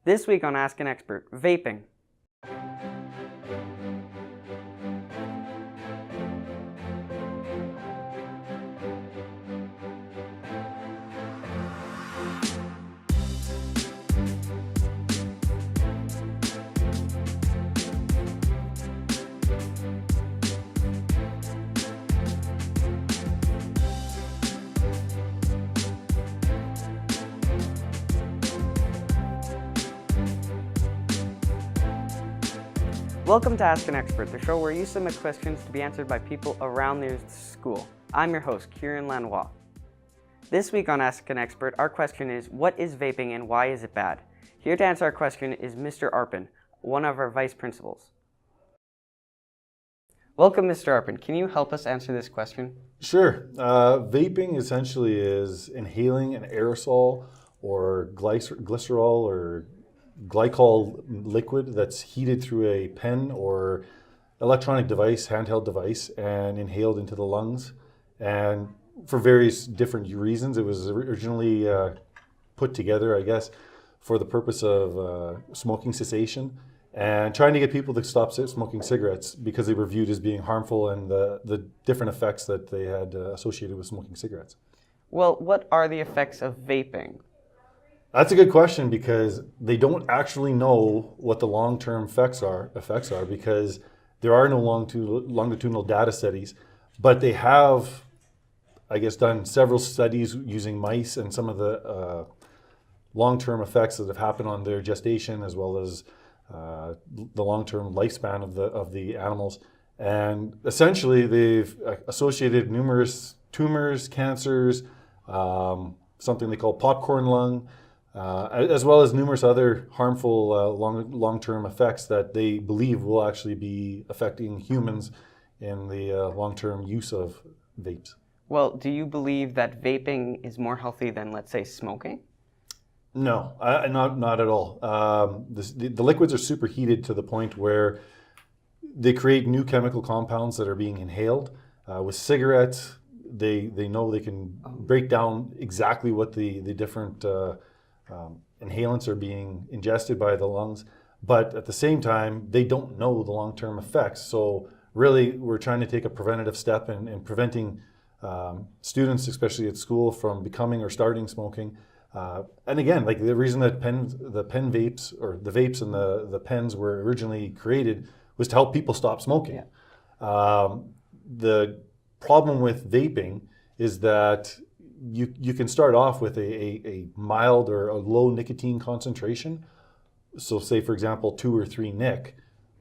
This week on Ask an Expert, vaping. Welcome to Ask an Expert, the show where you submit questions to be answered by people around the school. I'm your host, Kieran Lanois. This week on Ask an Expert, our question is, what is vaping and why is it bad? Here to answer our question is Mr. Arpin, one of our vice principals. Welcome, Mr. Arpin. Can you help us answer this question? Sure. Vaping essentially is inhaling an aerosol or glycerol or glycol liquid that's heated through a pen or electronic device, handheld device, and inhaled into the lungs. And for various different reasons, it was originally put together, I guess, for the purpose of smoking cessation and trying to get people to stop smoking cigarettes because they were viewed as being harmful and the different effects that they had associated with smoking cigarettes. Well, what are the effects of vaping? That's a good question because they don't actually know what the long-term effects are because there are no longitudinal data studies, but they have, I guess, done several studies using mice and some of the long-term effects that have happened on their gestation as well as the long-term lifespan of the animals. And essentially, they've associated numerous tumors, cancers, something they call popcorn lung, as well as numerous other harmful long-term effects that they believe will actually be affecting humans in the long-term use of vapes. Well, do you believe that vaping is more healthy than, let's say, smoking? No, not at all. The liquids are superheated to the point where they create new chemical compounds that are being inhaled. With cigarettes, they know they can break down exactly what the different inhalants are being ingested by the lungs, but at the same time, they don't know the long-term effects. So really, we're trying to take a preventative step in preventing students, especially at school, from becoming or starting smoking. And again, like the reason that the pen vapes or the vapes and the pens were originally created was to help people stop smoking. Yeah. The problem with vaping is that you can start off with a mild or a low nicotine concentration. So say, for example, 2 or 3 nic,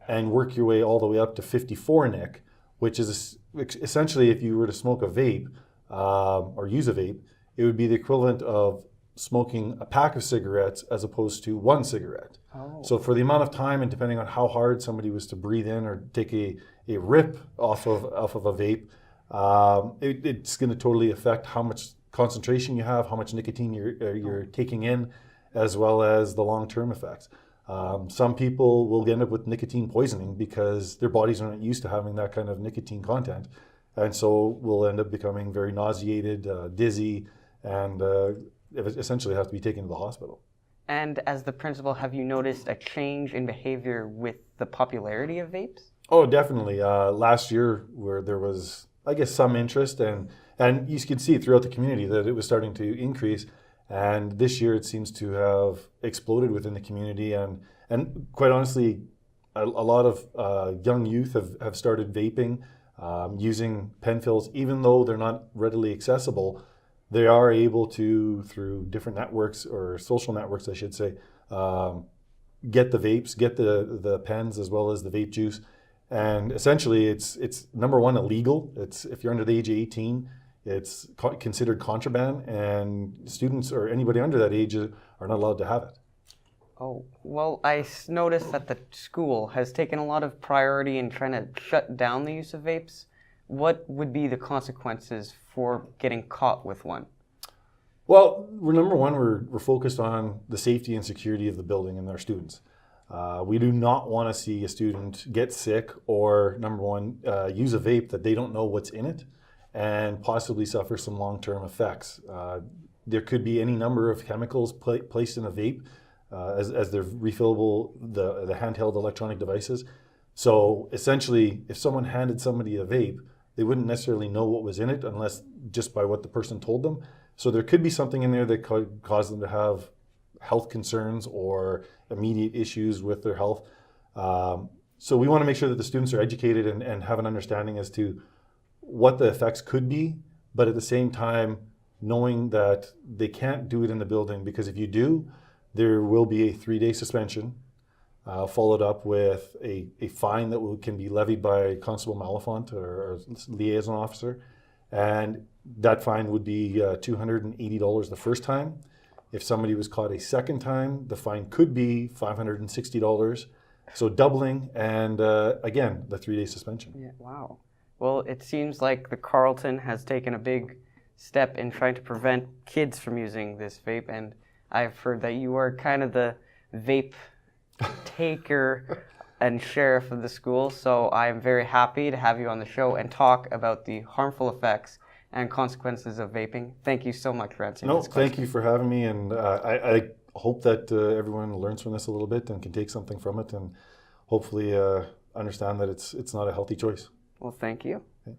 and work your way all the way up to 54 nic, which is essentially, if you were to smoke a vape or use a vape, it would be the equivalent of smoking a pack of cigarettes as opposed to 1 cigarette. Oh. So for the amount of time and depending on how hard somebody was to breathe in or take a rip off of a vape, it's going to totally affect how much concentration you have, how much nicotine you're taking in, as well as the long-term effects. Some people will end up with nicotine poisoning because their bodies aren't used to having that kind of nicotine content, and so will end up becoming very nauseated, dizzy, and essentially have to be taken to the hospital. And as the principal, have you noticed a change in behavior with the popularity of vapes? Oh, definitely. Last year, where there was, I guess, some interest, and you can see throughout the community that it was starting to increase. And this year, it seems to have exploded within the community. And quite honestly, a lot of young youth have started vaping, using pen fills, even though they're not readily accessible. They are able to, through different networks or social networks, I should say, get the vapes, get the pens as well as the vape juice. And essentially, it's number one, illegal. It's if you're under the age of 18, it's considered contraband, and students or anybody under that age are not allowed to have it. Oh, well, I noticed that the school has taken a lot of priority in trying to shut down the use of vapes. What would be the consequences for getting caught with one? Well, we're focused on the safety and security of the building and our students. We do not want to see a student get sick or, number one, use a vape that they don't know what's in it and possibly suffer some long-term effects. There could be any number of chemicals placed in a vape as they're refillable, the handheld electronic devices. So essentially, if someone handed somebody a vape, they wouldn't necessarily know what was in it unless just by what the person told them. So there could be something in there that could cause them to have health concerns or immediate issues with their health. So we want to make sure that the students are educated and have an understanding as to what the effects could be, but at the same time, knowing that they can't do it in the building, because if you do, there will be a 3-day suspension, followed up with a fine that can be levied by Constable Malafont or liaison officer. And that fine would be $280 the first time. If somebody was caught a second time, the fine could be $560. So doubling, and again, the 3-day suspension. Yeah, wow. Well, it seems like the Carlton has taken a big step in trying to prevent kids from using this vape, and I've heard that you are kind of the vape taker and sheriff of the school, so I'm very happy to have you on the show and talk about the harmful effects and consequences of vaping. Thank you so much for answering this question. Thank you for having me, and I hope that everyone learns from this a little bit and can take something from it, and hopefully understand that it's not a healthy choice. Well, thank you. Okay.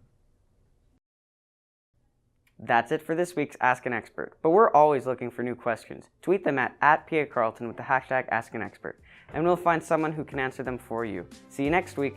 That's it for this week's Ask an Expert, but we're always looking for new questions. Tweet them at PA Carlton with the hashtag Ask an Expert, and we'll find someone who can answer them for you. See you next week.